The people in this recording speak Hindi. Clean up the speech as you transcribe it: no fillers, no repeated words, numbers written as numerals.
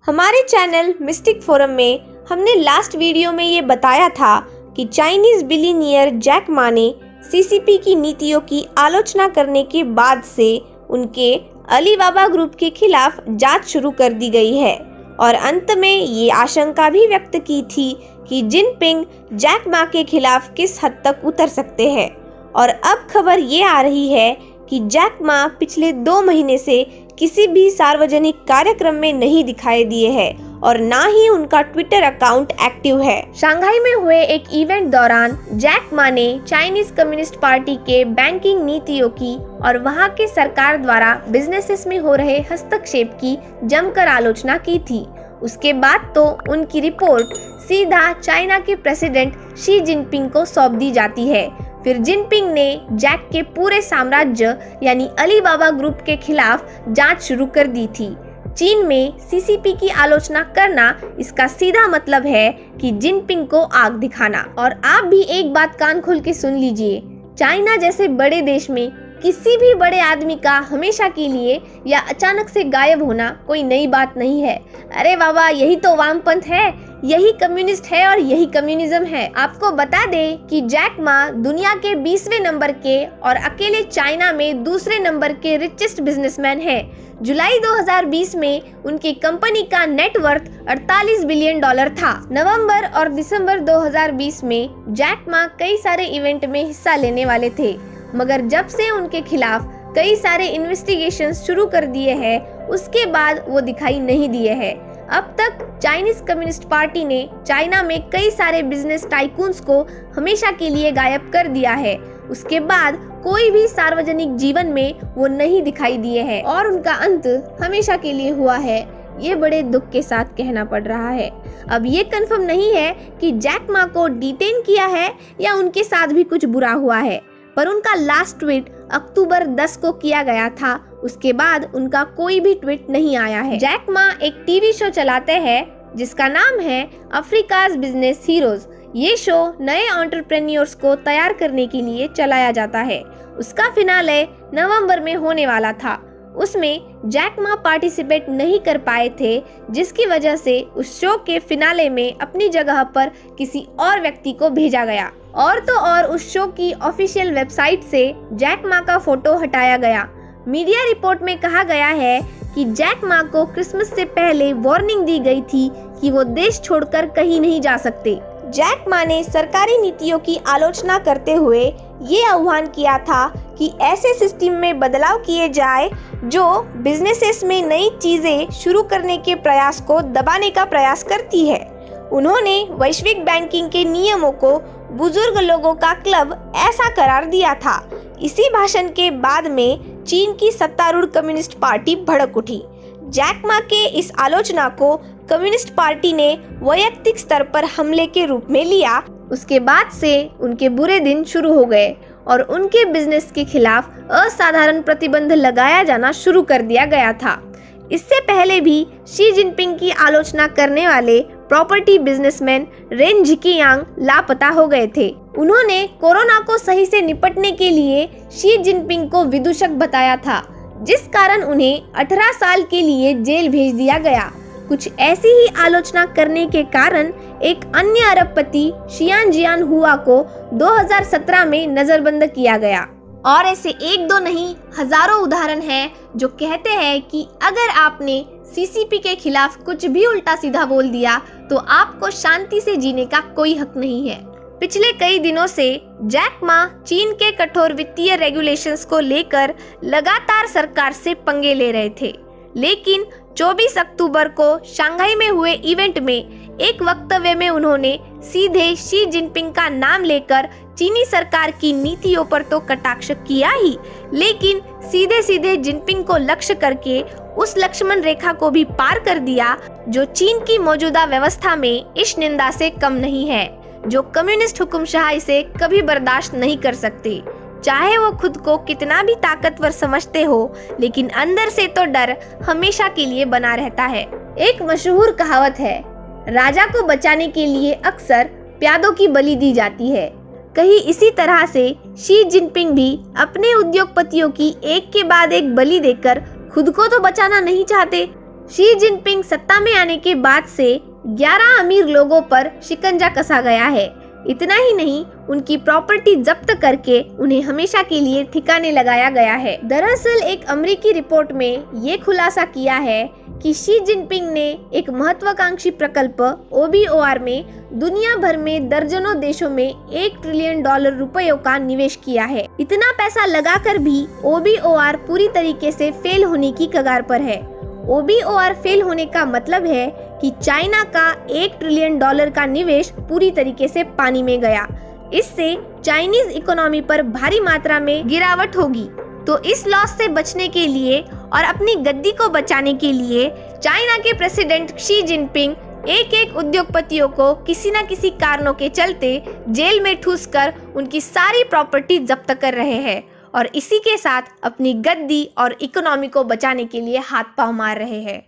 हमारे चैनल मिस्टिक फोरम में हमने लास्ट वीडियो में ये बताया था कि चाइनीज बिलियनियर जैक मा ने सीसीपी की नीतियों की आलोचना करने के बाद से उनके अलीबाबा ग्रुप के खिलाफ जांच शुरू कर दी गई है और अंत में ये आशंका भी व्यक्त की थी कि जिनपिंग जैक मा के खिलाफ किस हद तक उतर सकते हैं। और अब खबर ये आ रही है कि जैक मा पिछले 2 महीने से किसी भी सार्वजनिक कार्यक्रम में नहीं दिखाई दिए हैं और ना ही उनका ट्विटर अकाउंट एक्टिव है। शंघाई में हुए एक इवेंट दौरान जैक मा ने चाइनीज कम्युनिस्ट पार्टी के बैंकिंग नीतियों की और वहां के सरकार द्वारा बिजनेसेस में हो रहे हस्तक्षेप की जमकर आलोचना की थी। उसके बाद तो उनकी रिपोर्ट सीधा चाइना के प्रेसिडेंट शी जिनपिंग को सौंप दी जाती है। फिर जिनपिंग ने जैक के पूरे साम्राज्य यानी अलीबाबा ग्रुप के खिलाफ जांच शुरू कर दी थी। चीन में सीसीपी की आलोचना करना इसका सीधा मतलब है कि जिनपिंग को आग दिखाना। और आप भी एक बात कान खोल के सुन लीजिए, चाइना जैसे बड़े देश में किसी भी बड़े आदमी का हमेशा के लिए या अचानक से गायब होना कोई नई बात नहीं है। अरे बाबा, यही तो वामपंथ है, यही कम्युनिस्ट है और यही कम्युनिज्म है। आपको बता दें कि जैक मा दुनिया के 20वें नंबर के और अकेले चाइना में दूसरे नंबर के रिचेस्ट बिजनेसमैन हैं। जुलाई 2020 में उनकी कंपनी का नेटवर्थ $48 बिलियन था। नवंबर और दिसंबर 2020 में जैक मा कई सारे इवेंट में हिस्सा लेने वाले थे, मगर जब से उनके खिलाफ कई सारे इन्वेस्टिगेशन शुरू कर दिए हैं उसके बाद वो दिखाई नहीं दिए हैं। अब तक चाइनीज कम्युनिस्ट पार्टी ने चाइना में कई सारे बिजनेस टाइकून्स को हमेशा के लिए गायब कर दिया है। उसके बाद कोई भी सार्वजनिक जीवन में वो नहीं दिखाई दिए हैं और उनका अंत हमेशा के लिए हुआ है। ये बड़े दुख के साथ कहना पड़ रहा है। अब ये कंफर्म नहीं है कि जैक मा को डिटेन किया है या उनके साथ भी कुछ बुरा हुआ है, पर उनका लास्ट ट्वीट अक्टूबर 10 को किया गया था। उसके बाद उनका कोई भी ट्वीट नहीं आया है। जैक मा एक टीवी शो चलाते हैं जिसका नाम है अफ्रीकाज बिजनेस हीरोज। ये शो नए एंटरप्रेन्योर्स को तैयार करने के लिए चलाया जाता है। उसका फिनाले नवंबर में होने वाला था। उसमें जैक मा पार्टिसिपेट नहीं कर पाए थे, जिसकी वजह से उस शो के फिनाले में अपनी जगह पर किसी और व्यक्ति को भेजा गया। और तो और उस शो की ऑफिशियल वेबसाइट से जैक मा का फोटो हटाया गया। मीडिया रिपोर्ट में कहा गया है कि जैक मा को क्रिसमस से पहले वार्निंग दी गई थी कि वो देश छोड़कर कहीं नहीं जा सकते। जैक मा ने सरकारी नीतियों की आलोचना करते हुए ये आह्वान किया था कि ऐसे सिस्टम में बदलाव किए जाए जो बिजनेसेस में नई चीजें शुरू करने के प्रयास को दबाने का प्रयास करती है। उन्होंने वैश्विक बैंकिंग के नियमों को बुजुर्ग लोगों का क्लब ऐसा करार दिया था। इसी भाषण के बाद में चीन की सत्तारूढ़ कम्युनिस्ट पार्टी भड़क उठी। जैक मा के इस आलोचना को कम्युनिस्ट पार्टी ने वैयक्तिक स्तर पर हमले के रूप में लिया। उसके बाद से उनके बुरे दिन शुरू हो गए और उनके बिजनेस के खिलाफ असाधारण प्रतिबंध लगाया जाना शुरू कर दिया गया था। इससे पहले भी शी जिनपिंग की आलोचना करने वाले प्रॉपर्टी बिजनेसमैन रेन झिकियांग लापता हो गए थे। उन्होंने कोरोना को सही से निपटने के लिए शी जिनपिंग को विदूषक बताया था, जिस कारण उन्हें 18 साल के लिए जेल भेज दिया गया। कुछ ऐसी ही आलोचना करने के कारण एक अन्य अरबपति शियान जियान हुआ को 2017 में नजरबंद किया गया। और ऐसे 1-2 नहीं, हजारों उदाहरण हैं जो कहते हैं कि अगर आपने सीसीपी के खिलाफ कुछ भी उल्टा सीधा बोल दिया तो आपको शांति से जीने का कोई हक नहीं है। पिछले कई दिनों से जैक मा चीन के कठोर वित्तीय रेगुलेशंस को लेकर लगातार सरकार से पंगे ले रहे थे, लेकिन 24 अक्टूबर को शंघाई में हुए इवेंट में एक वक्तव्य में उन्होंने सीधे शी जिनपिंग का नाम लेकर चीनी सरकार की नीतियों पर तो कटाक्ष किया ही, लेकिन सीधे सीधे जिनपिंग को लक्ष्य करके उस लक्ष्मण रेखा को भी पार कर दिया जो चीन की मौजूदा व्यवस्था में इस निंदा से कम नहीं है, जो कम्युनिस्ट हुक्मशाह इसे कभी बर्दाश्त नहीं कर सकते। चाहे वो खुद को कितना भी ताकतवर समझते हो, लेकिन अंदर से तो डर हमेशा के लिए बना रहता है। एक मशहूर कहावत है, राजा को बचाने के लिए अक्सर प्यादों की बलि दी जाती है। कहीं इसी तरह से शी जिनपिंग भी अपने उद्योगपतियों की एक के बाद एक बलि देकर खुद को तो बचाना नहीं चाहते, शी जिनपिंग सत्ता में आने के बाद से 11 अमीर लोगों पर शिकंजा कसा गया है। इतना ही नहीं, उनकी प्रॉपर्टी जब्त करके उन्हें हमेशा के लिए ठिकाने लगाया गया है। दरअसल एक अमेरिकी रिपोर्ट में ये खुलासा किया है कि शी जिनपिंग ने एक महत्वाकांक्षी प्रकल्प OBOR में दुनिया भर में दर्जनों देशों में $1 ट्रिलियन रुपयों का निवेश किया है। इतना पैसा लगाकर भी OBOR पूरी तरीके से फेल होने की कगार पर है। OBOR फेल होने का मतलब है कि चाइना का $1 ट्रिलियन का निवेश पूरी तरीके से पानी में गया। इससे चाइनीज इकोनॉमी पर भारी मात्रा में गिरावट होगी। तो इस लॉस से बचने के लिए और अपनी गद्दी को बचाने के लिए चाइना के प्रेसिडेंट शी जिनपिंग एक एक उद्योगपतियों को किसी न किसी कारणों के चलते जेल में ठूसकर उनकी सारी प्रॉपर्टी जब्त कर रहे हैं और इसी के साथ अपनी गद्दी और इकोनॉमी को बचाने के लिए हाथ पांव मार रहे हैं।